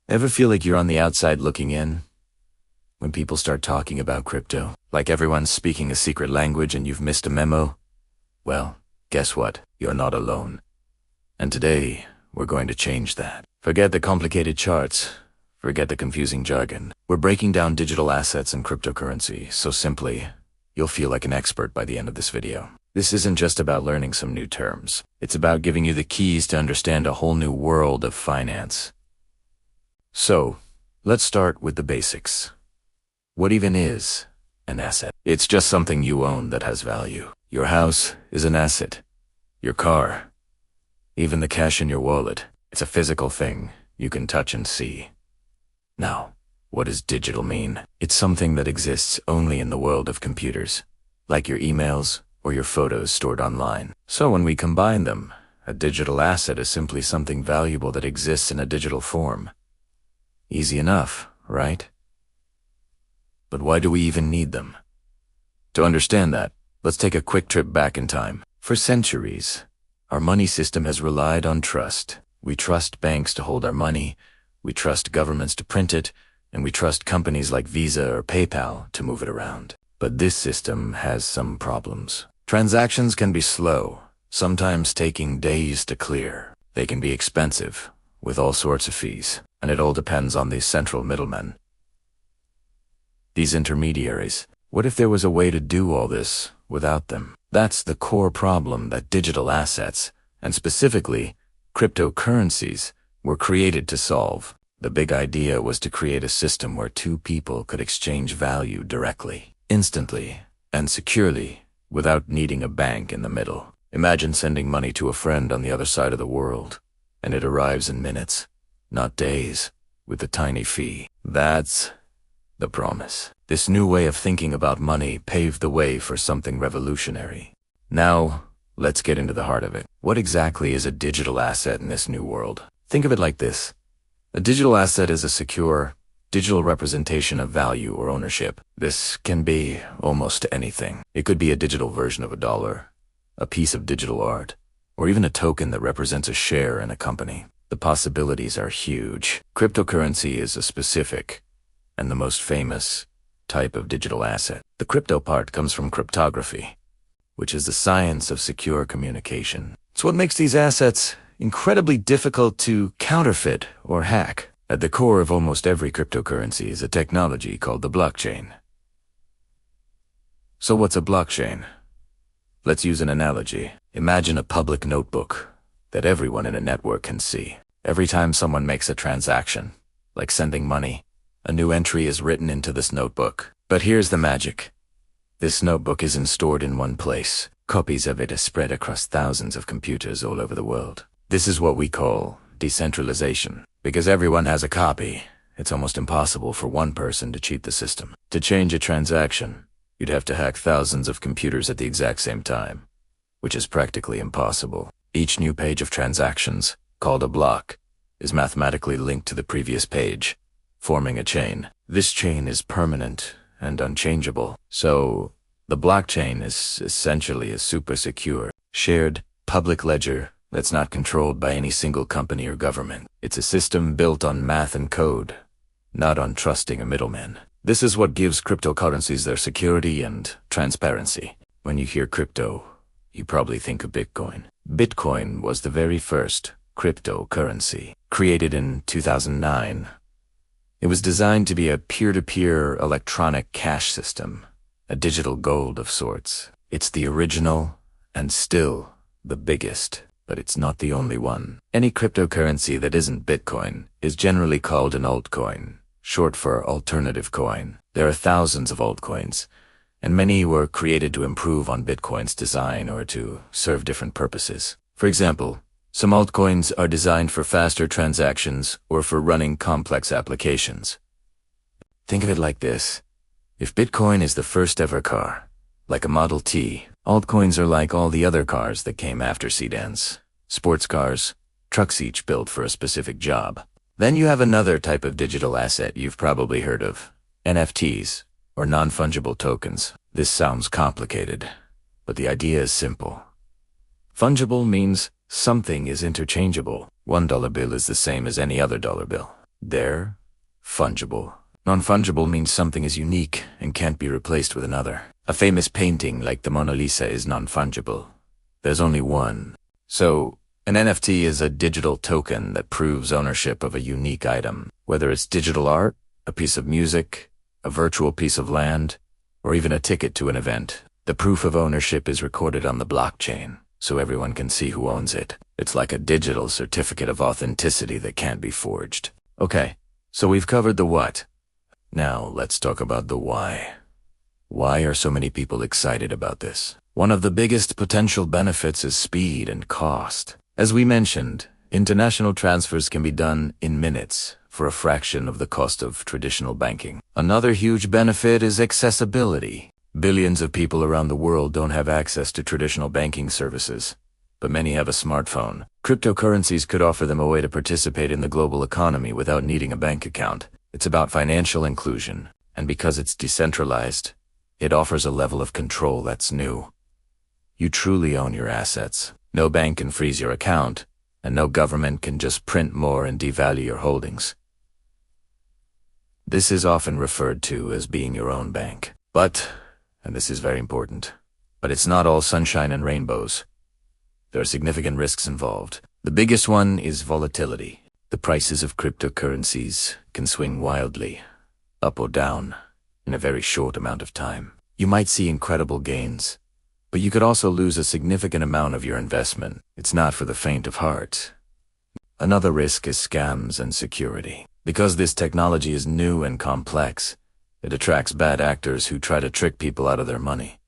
Ever feel like you're on the outside looking in? When people start talking about crypto, like everyone's speaking a secret language and you've missed a memo? Well, guess what? You're not alone. And today, we're going to change that. Forget the complicated charts. Forget the confusing jargon. We're breaking down digital assets and cryptocurrency so simply, you'll feel like an expert by the end of this video. This isn't just about learning some new terms. It's about giving you the keys to understand a whole new world of finance. So, let's start with the basics. What even is an asset? It's just something you own that has value. Your house is an asset. Your car, even the cash in your wallet, it's a physical thing you can touch and see. Now, what does digital mean? It's something that exists only in the world of computers, like your emails or your photos stored online. So when we combine them, a digital asset is simply something valuable that exists in a digital form. Easy enough, right? But why do we even need them? To understand that, let's take a quick trip back in time. For centuries, our money system has relied on trust. We trust banks to hold our money, we trust governments to print it, and we trust companies like Visa or PayPal to move it around. But this system has some problems. Transactions can be slow, sometimes taking days to clear. They can be expensive, with all sorts of fees, and it all depends on these central middlemen. These intermediaries. What if there was a way to do all this without them? That's the core problem that digital assets, and specifically cryptocurrencies, were created to solve. The big idea was to create a system where two people could exchange value directly, instantly, and securely, without needing a bank in the middle. Imagine sending money to a friend on the other side of the world, and it arrives in minutes, not days, with a tiny fee. That's the promise. This new way of thinking about money paved the way for something revolutionary. Now, let's get into the heart of it. What exactly is a digital asset in this new world? Think of it like this. A digital asset is a secure, digital representation of value or ownership. This can be almost anything. It could be a digital version of a dollar, a piece of digital art, or even a token that represents a share in a company. The possibilities are huge. Cryptocurrency is a specific, and the most famous, type of digital asset. The crypto part comes from cryptography, which is the science of secure communication. It's what makes these assets incredibly difficult to counterfeit or hack. At the core of almost every cryptocurrency is a technology called the blockchain. So what's a blockchain? Let's use an analogy. Imagine a public notebook that everyone in a network can see. Every time someone makes a transaction, like sending money, a new entry is written into this notebook. But here's the magic. This notebook isn't stored in one place. Copies of it are spread across thousands of computers all over the world. This is what we call decentralization. Because everyone has a copy, it's almost impossible for one person to cheat the system. To change a transaction, you'd have to hack thousands of computers at the exact same time, which is practically impossible. Each new page of transactions, called a block, is mathematically linked to the previous page, forming a chain. This chain is permanent and unchangeable. So, the blockchain is essentially a super secure, shared, public ledger that's not controlled by any single company or government. It's a system built on math and code, not on trusting a middleman. This is what gives cryptocurrencies their security and transparency. When you hear crypto, you probably think of Bitcoin. Bitcoin was the very first cryptocurrency, created in 2009. It was designed to be a peer-to-peer electronic cash system, a digital gold of sorts. It's the original and still the biggest, but it's not the only one. Any cryptocurrency that isn't Bitcoin is generally called an altcoin, short for alternative coin. There are thousands of altcoins, and many were created to improve on Bitcoin's design or to serve different purposes. For example, some altcoins are designed for faster transactions or for running complex applications. Think of it like this. If Bitcoin is the first ever car, like a Model T, altcoins are like all the other cars that came after sedans, sports cars, trucks each built for a specific job. Then you have another type of digital asset you've probably heard of, NFTs, or non-fungible tokens. This sounds complicated, but the idea is simple. Fungible means something is interchangeable. $1 bill is the same as any other dollar bill. They're fungible. Non-fungible means something is unique and can't be replaced with another. A famous painting like the Mona Lisa is non-fungible. There's only one. So, an NFT is a digital token that proves ownership of a unique item. Whether it's digital art, a piece of music, a virtual piece of land, or even a ticket to an event, the proof of ownership is recorded on the blockchain, so everyone can see who owns it. It's like a digital certificate of authenticity that can't be forged. Okay, so we've covered the what. Now let's talk about the why. Why are so many people excited about this? One of the biggest potential benefits is speed and cost. As we mentioned, international transfers can be done in minutes for a fraction of the cost of traditional banking. Another huge benefit is accessibility. Billions of people around the world don't have access to traditional banking services, but many have a smartphone. Cryptocurrencies could offer them a way to participate in the global economy without needing a bank account. It's about financial inclusion, and because it's decentralized, it offers a level of control that's new. You truly own your assets. No bank can freeze your account, and no government can just print more and devalue your holdings. This is often referred to as being your own bank. But, and this is very important, but it's not all sunshine and rainbows. There are significant risks involved. The biggest one is volatility. The prices of cryptocurrencies can swing wildly, up or down, in a very short amount of time. You might see incredible gains, but you could also lose a significant amount of your investment. It's not for the faint of heart. Another risk is scams and security. Because this technology is new and complex, it attracts bad actors who try to trick people out of their money.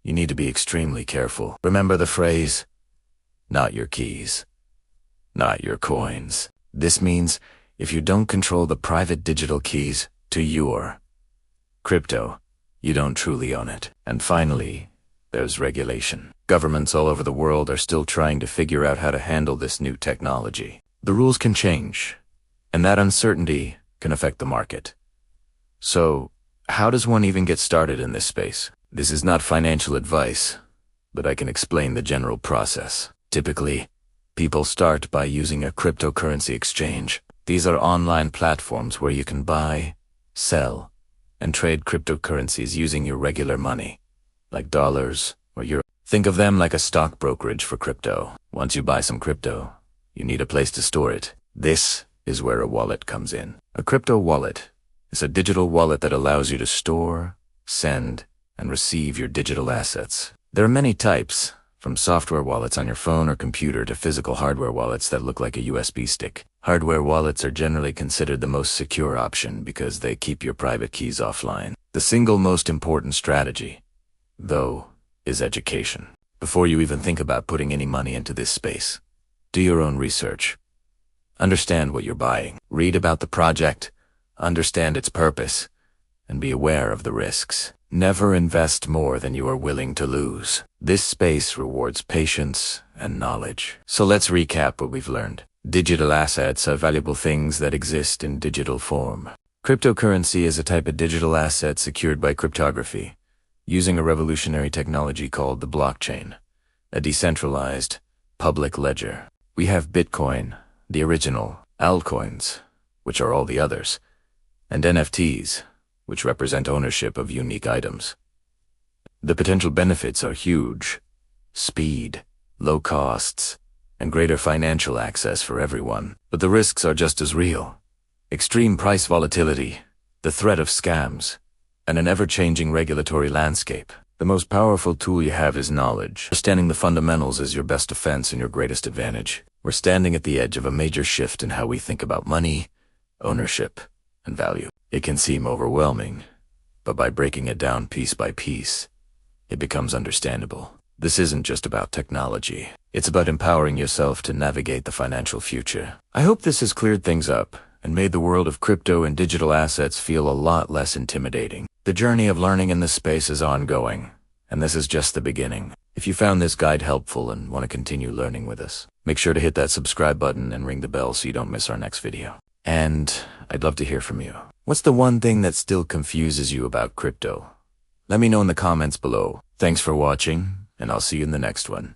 You need to be extremely careful. Remember the phrase, not your keys, not your coins. This means if you don't control the private digital keys to your crypto, you don't truly own it. And finally, there's regulation. Governments all over the world are still trying to figure out how to handle this new technology. The rules can change, and that uncertainty can affect the market. So, how does one even get started in this space? This is not financial advice, but I can explain the general process. Typically, people start by using a cryptocurrency exchange. These are online platforms where you can buy, sell, and trade cryptocurrencies using your regular money, like dollars or euros. Think of them like a stock brokerage for crypto. Once you buy some crypto, you need a place to store it. This is where a wallet comes in. A crypto wallet is a digital wallet that allows you to store, send, and receive your digital assets. There are many types, from software wallets on your phone or computer to physical hardware wallets that look like a USB stick. Hardware wallets are generally considered the most secure option because they keep your private keys offline. The single most important strategy, though, is education. Before you even think about putting any money into this space, do your own research. Understand what you're buying. Read about the project, understand its purpose, and be aware of the risks. Never invest more than you are willing to lose. This space rewards patience and knowledge. So let's recap what we've learned. Digital assets are valuable things that exist in digital form. Cryptocurrency is a type of digital asset secured by cryptography, using a revolutionary technology called the blockchain, a decentralized public ledger. We have Bitcoin, the original, altcoins, which are all the others, and NFTs, which represent ownership of unique items. The potential benefits are huge: speed, low costs, and greater financial access for everyone. But the risks are just as real. Extreme price volatility, the threat of scams, and an ever-changing regulatory landscape. The most powerful tool you have is knowledge. Understanding the fundamentals is your best defense and your greatest advantage. We're standing at the edge of a major shift in how we think about money, ownership, and value. It can seem overwhelming, but by breaking it down piece by piece, it becomes understandable. This isn't just about technology. It's about empowering yourself to navigate the financial future. I hope this has cleared things up and made the world of crypto and digital assets feel a lot less intimidating. The journey of learning in this space is ongoing, and this is just the beginning. If you found this guide helpful and want to continue learning with us, make sure to hit that subscribe button and ring the bell so you don't miss our next video. And I'd love to hear from you. What's the one thing that still confuses you about crypto? Let me know in the comments below. Thanks for watching, and I'll see you in the next one.